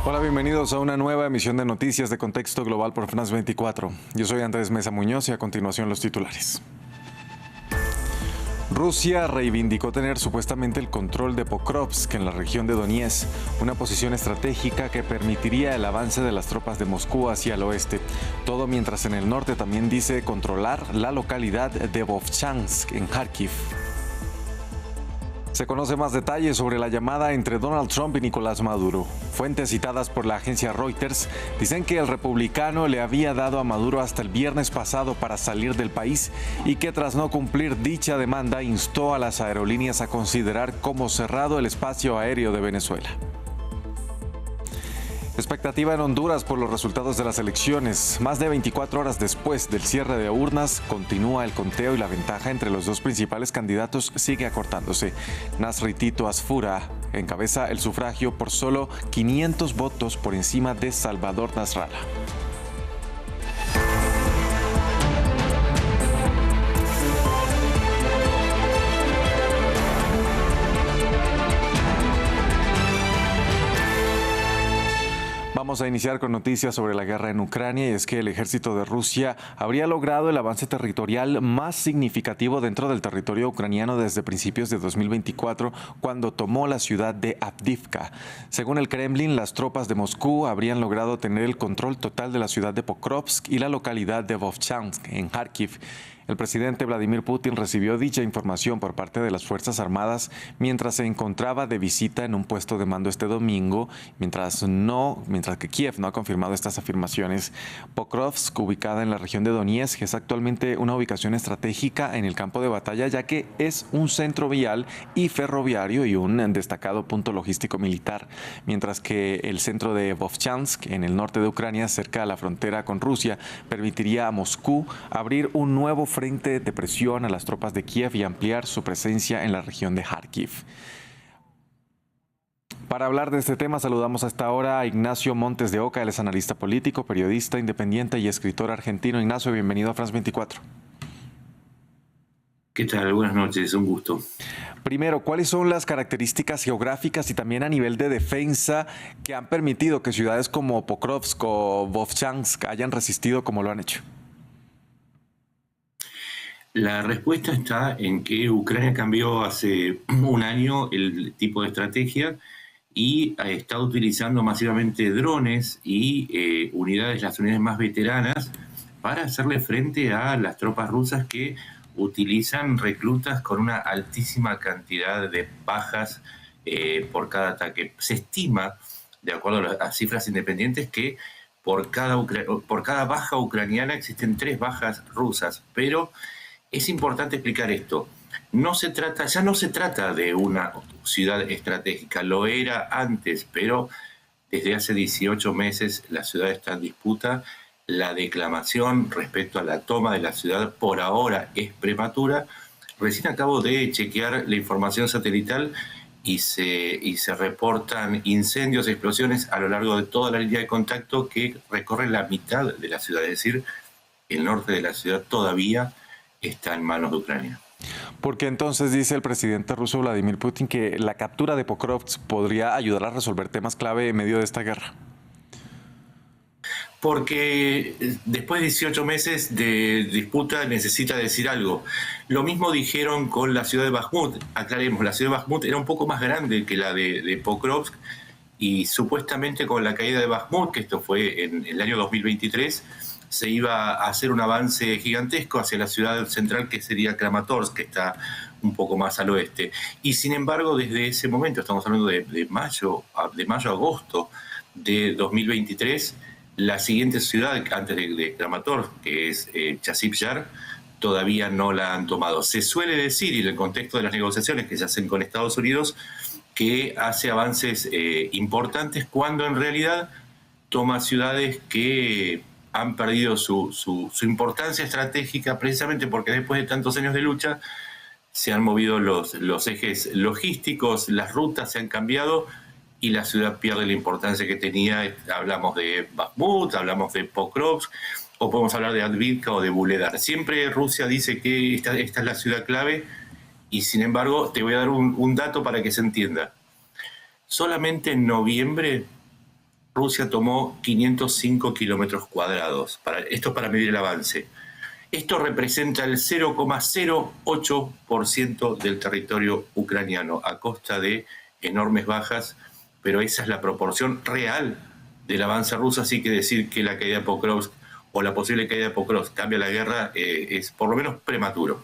Hola, bienvenidos a una nueva emisión de Noticias de Contexto Global por France 24. Yo soy Andrés Mesa Muñoz y a continuación los titulares. Rusia reivindicó tener supuestamente el control de Pokrovsk en la región de Donetsk, una posición estratégica que permitiría el avance de las tropas de Moscú hacia el oeste. Todo mientras en el norte también dice controlar la localidad de Vovchansk en Kharkiv. Se conoce más detalles sobre la llamada entre Donald Trump y Nicolás Maduro. Fuentes citadas por la agencia Reuters dicen que el republicano le había dado a Maduro hasta el viernes pasado para salir del país y que tras no cumplir dicha demanda instó a las aerolíneas a considerar como cerrado el espacio aéreo de Venezuela. Expectativa en Honduras por los resultados de las elecciones. Más de 24 horas después del cierre de urnas, continúa el conteo y la ventaja entre los dos principales candidatos sigue acortándose. Nasri Tito Asfura encabeza el sufragio por solo 500 votos por encima de Salvador Nasralla. Vamos a iniciar con noticias sobre la guerra en Ucrania y es que el ejército de Rusia habría logrado el avance territorial más significativo dentro del territorio ucraniano desde principios de 2024, cuando tomó la ciudad de Avdiivka. Según el Kremlin, las tropas de Moscú habrían logrado tener el control total de la ciudad de Pokrovsk y la localidad de Vovchansk en Kharkiv. El presidente Vladimir Putin recibió dicha información por parte de las Fuerzas Armadas mientras se encontraba de visita en un puesto de mando este domingo, mientras que Kiev no ha confirmado estas afirmaciones. Pokrovsk, ubicada en la región de Donetsk, es actualmente una ubicación estratégica en el campo de batalla, ya que es un centro vial y ferroviario y un destacado punto logístico militar, mientras que el centro de Vovchansk, en el norte de Ucrania, cerca de la frontera con Rusia, permitiría a Moscú abrir un nuevo frente de presión a las tropas de Kiev y ampliar su presencia en la región de Kharkiv. Para hablar de este tema, saludamos hasta ahora a Ignacio Montes de Oca. Él es analista político, periodista independiente y escritor argentino. Ignacio, bienvenido a France 24. ¿Qué tal? Buenas noches, un gusto. Primero, ¿cuáles son las características geográficas y también a nivel de defensa que han permitido que ciudades como Pokrovsk o Vovchansk hayan resistido como lo han hecho? La respuesta está en que Ucrania cambió hace un año el tipo de estrategia y está utilizando masivamente drones y las unidades más veteranas para hacerle frente a las tropas rusas que utilizan reclutas con una altísima cantidad de bajas por cada ataque. Se estima, de acuerdo a cifras independientes, que por cada baja ucraniana existen 3 bajas rusas, pero es importante explicar esto. Ya no se trata de una ciudad estratégica, lo era antes, pero desde hace 18 meses la ciudad está en disputa. La declamación respecto a la toma de la ciudad por ahora es prematura. Recién acabo de chequear la información satelital y se reportan incendios, explosiones a lo largo de toda la línea de contacto que recorre la mitad de la ciudad, es decir, el norte de la ciudad todavía está en manos de Ucrania. ¿Por qué entonces dice el presidente ruso Vladimir Putin que la captura de Pokrovsk podría ayudar a resolver temas clave en medio de esta guerra? Porque después de 18 meses de disputa necesita decir algo. Lo mismo dijeron con la ciudad de Bakhmut. Aclaremos, la ciudad de Bakhmut era un poco más grande que la de Pokrovsk y supuestamente con la caída de Bakhmut, que esto fue en el año 2023, se iba a hacer un avance gigantesco hacia la ciudad central que sería Kramatorsk, que está un poco más al oeste. Y sin embargo, desde ese momento, estamos hablando de mayo a agosto de 2023, la siguiente ciudad antes de Kramatorsk, que es Chasiv Yar, todavía no la han tomado. Se suele decir, y en el contexto de las negociaciones que se hacen con Estados Unidos, que hace avances importantes cuando en realidad toma ciudades que han perdido su importancia estratégica precisamente porque después de tantos años de lucha se han movido los ejes logísticos, las rutas se han cambiado y la ciudad pierde la importancia que tenía. Hablamos de Bakhmut, hablamos de Pokrovsk, o podemos hablar de Avdiivka o de Vuhledar. Siempre Rusia dice que esta es la ciudad clave y sin embargo te voy a dar un dato para que se entienda. Solamente en noviembre Rusia tomó 505 kilómetros cuadrados. Esto es para medir el avance. Esto representa el 0,08% del territorio ucraniano a costa de enormes bajas, pero esa es la proporción real del avance ruso, así que decir que la caída de Pokrovsk o la posible caída de Pokrovsk cambia la guerra es por lo menos prematuro.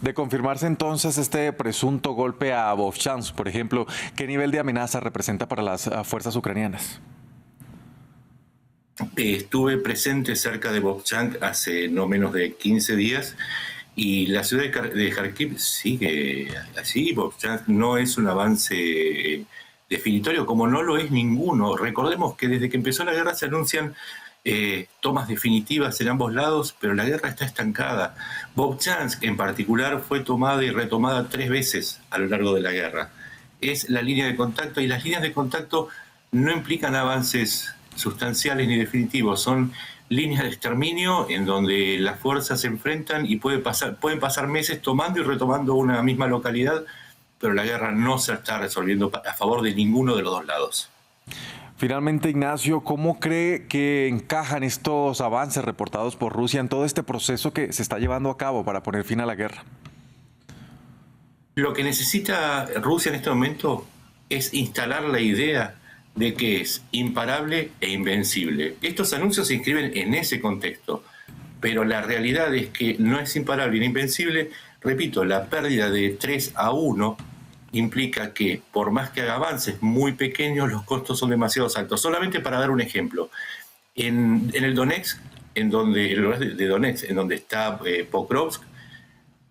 De confirmarse entonces este presunto golpe a Vovchansk, por ejemplo, ¿qué nivel de amenaza representa para las fuerzas ucranianas? Estuve presente cerca de Vovchansk hace no menos de 15 días y la ciudad de Kharkiv sigue así. Vovchansk no es un avance definitorio, como no lo es ninguno. Recordemos que desde que empezó la guerra se anuncian tomas definitivas en ambos lados, pero la guerra está estancada. Vovchansk en particular fue tomada y retomada 3 veces a lo largo de la guerra. Es la línea de contacto y las líneas de contacto no implican avances sustanciales ni definitivos, son líneas de exterminio en donde las fuerzas se enfrentan y pueden pasar meses tomando y retomando una misma localidad, pero la guerra no se está resolviendo a favor de ninguno de los dos lados. Finalmente, Ignacio, ¿cómo cree que encajan estos avances reportados por Rusia en todo este proceso que se está llevando a cabo para poner fin a la guerra? Lo que necesita Rusia en este momento es instalar la idea de que es imparable e invencible. Estos anuncios se inscriben en ese contexto, pero la realidad es que no es imparable ni invencible. Repito, la pérdida de 3-1 implica que por más que haga avances muy pequeños, los costos son demasiado altos. Solamente para dar un ejemplo, en el Donetsk, el lugar de Donetsk, en donde está Pokrovsk,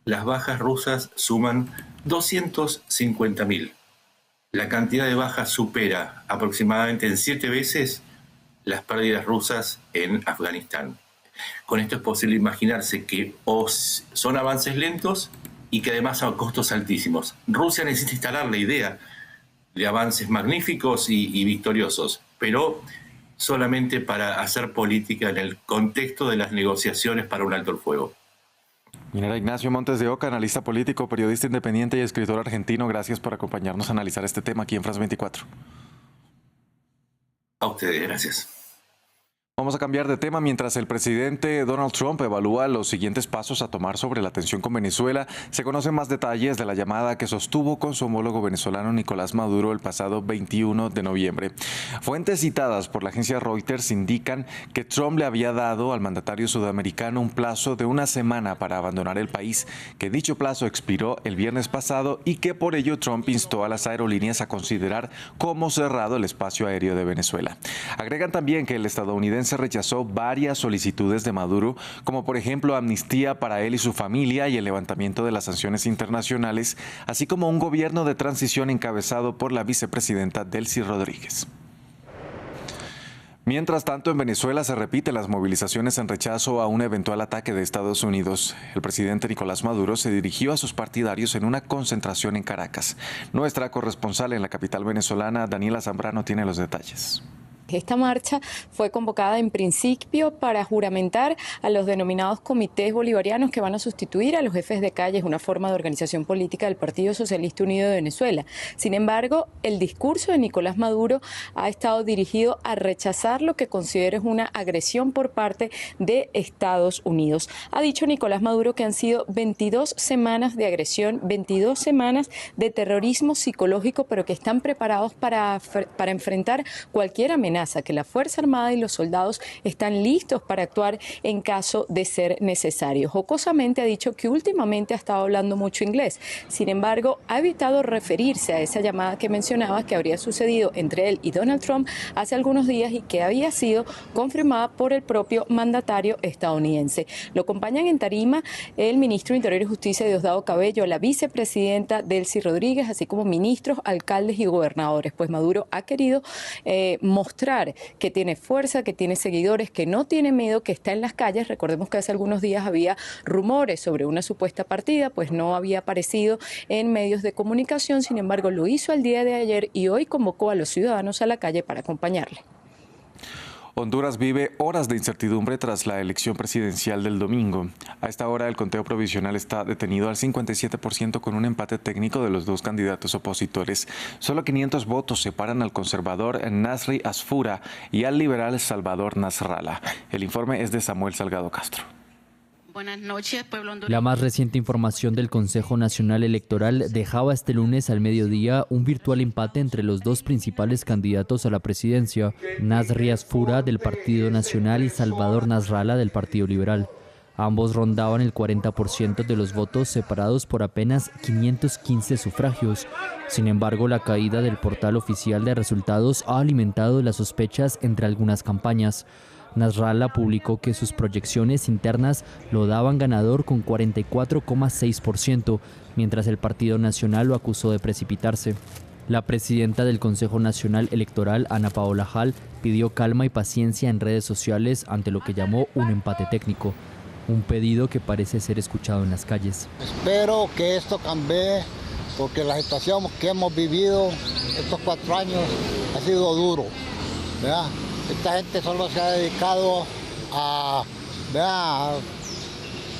las bajas rusas suman 250.000. La cantidad de bajas supera aproximadamente en 7 veces las pérdidas rusas en Afganistán. Con esto es posible imaginarse que son avances lentos y que además son costos altísimos. Rusia necesita instalar la idea de avances magníficos y victoriosos, pero solamente para hacer política en el contexto de las negociaciones para un alto el fuego. Minera Ignacio Montes de Oca, analista político, periodista independiente y escritor argentino, gracias por acompañarnos a analizar este tema aquí en France 24. A ustedes, gracias. Vamos a cambiar de tema. Mientras el presidente Donald Trump evalúa los siguientes pasos a tomar sobre la tensión con Venezuela, se conocen más detalles de la llamada que sostuvo con su homólogo venezolano Nicolás Maduro el pasado 21 de noviembre. Fuentes citadas por la agencia Reuters indican que Trump le había dado al mandatario sudamericano un plazo de una semana para abandonar el país, que dicho plazo expiró el viernes pasado y que por ello Trump instó a las aerolíneas a considerar como cerrado el espacio aéreo de Venezuela. Agregan también que el estadounidense rechazó varias solicitudes de Maduro, como por ejemplo amnistía para él y su familia y el levantamiento de las sanciones internacionales, así como un gobierno de transición encabezado por la vicepresidenta Delcy Rodríguez. Mientras tanto, en Venezuela se repiten las movilizaciones en rechazo a un eventual ataque de Estados Unidos. El presidente Nicolás Maduro se dirigió a sus partidarios en una concentración en Caracas. Nuestra corresponsal en la capital venezolana, Daniela Zambrano, tiene los detalles. Esta marcha fue convocada en principio para juramentar a los denominados comités bolivarianos que van a sustituir a los jefes de calle, una forma de organización política del Partido Socialista Unido de Venezuela. Sin embargo, el discurso de Nicolás Maduro ha estado dirigido a rechazar lo que considera es una agresión por parte de Estados Unidos. Ha dicho Nicolás Maduro que han sido 22 semanas de agresión, 22 semanas de terrorismo psicológico, pero que están preparados para enfrentar cualquier amenaza, que la Fuerza Armada y los soldados están listos para actuar en caso de ser necesario. Jocosamente ha dicho que últimamente ha estado hablando mucho inglés. Sin embargo, ha evitado referirse a esa llamada que mencionaba que habría sucedido entre él y Donald Trump hace algunos días y que había sido confirmada por el propio mandatario estadounidense. Lo acompañan en tarima el ministro de Interior y Justicia Diosdado Cabello, la vicepresidenta Delcy Rodríguez, así como ministros, alcaldes y gobernadores. Pues Maduro ha querido mostrar que tiene fuerza, que tiene seguidores, que no tiene miedo, que está en las calles. Recordemos que hace algunos días había rumores sobre una supuesta partida, pues no había aparecido en medios de comunicación. Sin embargo, lo hizo el día de ayer y hoy convocó a los ciudadanos a la calle para acompañarle. Honduras vive horas de incertidumbre tras la elección presidencial del domingo. A esta hora el conteo provisional está detenido al 57% con un empate técnico de los dos candidatos opositores. Solo 500 votos separan al conservador Nasri Asfura y al liberal Salvador Nasrallah. El informe es de Samuel Salgado Castro. Buenas noches, pueblo hondureño. La más reciente información del Consejo Nacional Electoral dejaba este lunes al mediodía un virtual empate entre los dos principales candidatos a la presidencia, Nasri Asfura del Partido Nacional y Salvador Nasrallah del Partido Liberal. Ambos rondaban el 40% de los votos, separados por apenas 515 sufragios. Sin embargo, la caída del portal oficial de resultados ha alimentado las sospechas entre algunas campañas. Nasrallah publicó que sus proyecciones internas lo daban ganador con 44,6%, mientras el Partido Nacional lo acusó de precipitarse. La presidenta del Consejo Nacional Electoral, Ana Paola Hall, pidió calma y paciencia en redes sociales ante lo que llamó un empate técnico, un pedido que parece ser escuchado en las calles. Espero que esto cambie, porque la situación que hemos vivido estos 4 años ha sido duro, ¿verdad? Esta gente solo se ha dedicado a, ¿verdad?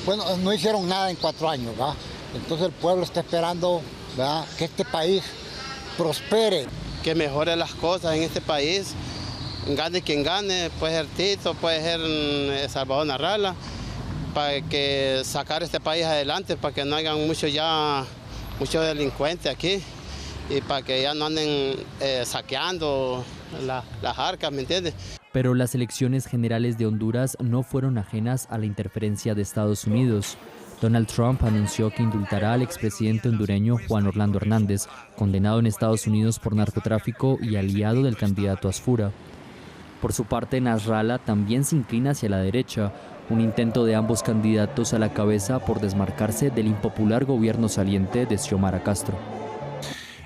Bueno, no hicieron nada en 4 años, ¿verdad? Entonces el pueblo está esperando, ¿verdad?, que este país prospere. Que mejore las cosas en este país, gane quien gane, puede ser Tito, puede ser Salvador Nasrallah, para que sacar este país adelante, para que no hayan muchos delincuentes aquí y para que ya no anden saqueando las arcas, ¿me entiendes? Pero las elecciones generales de Honduras no fueron ajenas a la interferencia de Estados Unidos. Donald Trump anunció que indultará al expresidente hondureño Juan Orlando Hernández, condenado en Estados Unidos por narcotráfico y aliado del candidato Asfura. Por su parte, Nasrallah también se inclina hacia la derecha, un intento de ambos candidatos a la cabeza por desmarcarse del impopular gobierno saliente de Xiomara Castro.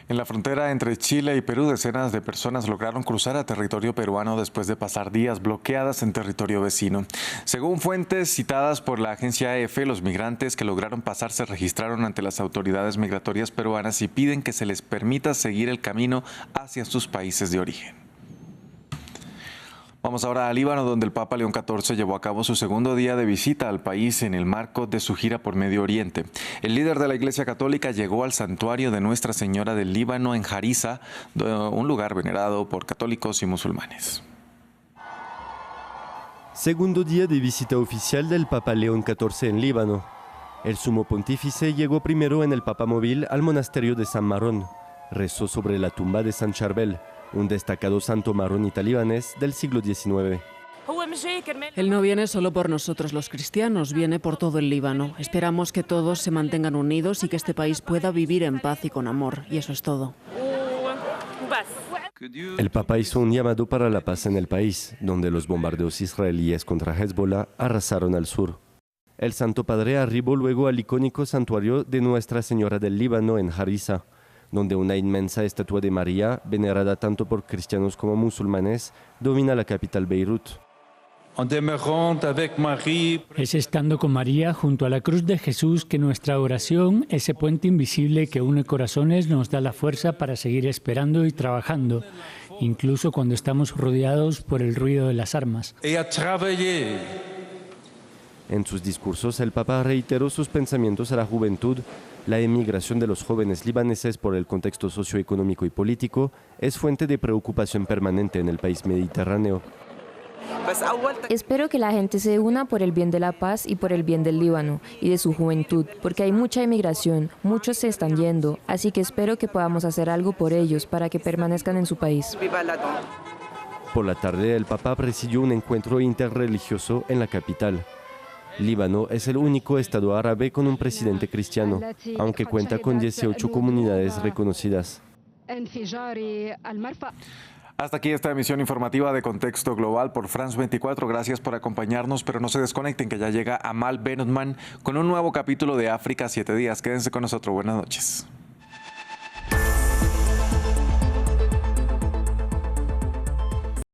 En la frontera entre Chile y Perú, decenas de personas lograron cruzar a territorio peruano después de pasar días bloqueadas en territorio vecino. Según fuentes citadas por la agencia AEF, los migrantes que lograron pasar se registraron ante las autoridades migratorias peruanas y piden que se les permita seguir el camino hacia sus países de origen. Vamos ahora a Líbano, donde el Papa León XIV llevó a cabo su segundo día de visita al país en el marco de su gira por Medio Oriente. El líder de la Iglesia Católica llegó al santuario de Nuestra Señora del Líbano en Harissa, un lugar venerado por católicos y musulmanes. Segundo día de visita oficial del Papa León XIV en Líbano. El sumo pontífice llegó primero en el papamóvil al monasterio de San Marón. Rezó sobre la tumba de San Charbel, un destacado santo maronita libanés del siglo XIX. Él no viene solo por nosotros los cristianos, viene por todo el Líbano. Esperamos que todos se mantengan unidos y que este país pueda vivir en paz y con amor, y eso es todo. El Papa hizo un llamado para la paz en el país, donde los bombardeos israelíes contra Hezbollah arrasaron al sur. El Santo Padre arribó luego al icónico santuario de Nuestra Señora del Líbano en Harissa, donde una inmensa estatua de María, venerada tanto por cristianos como musulmanes, domina la capital Beirut. Es estando con María junto a la cruz de Jesús que nuestra oración, ese puente invisible que une corazones, nos da la fuerza para seguir esperando y trabajando, incluso cuando estamos rodeados por el ruido de las armas. En sus discursos, el Papa reiteró sus pensamientos a la juventud. La emigración de los jóvenes libaneses por el contexto socioeconómico y político es fuente de preocupación permanente en el país mediterráneo. Espero que la gente se una por el bien de la paz y por el bien del Líbano y de su juventud, porque hay mucha emigración, muchos se están yendo, así que espero que podamos hacer algo por ellos para que permanezcan en su país. Por la tarde, el Papa presidió un encuentro interreligioso en la capital. Líbano es el único estado árabe con un presidente cristiano, aunque cuenta con 18 comunidades reconocidas. Hasta aquí esta emisión informativa de Contexto Global por France 24. Gracias por acompañarnos, pero no se desconecten que ya llega Amal Benotman con un nuevo capítulo de África 7 días. Quédense con nosotros. Buenas noches.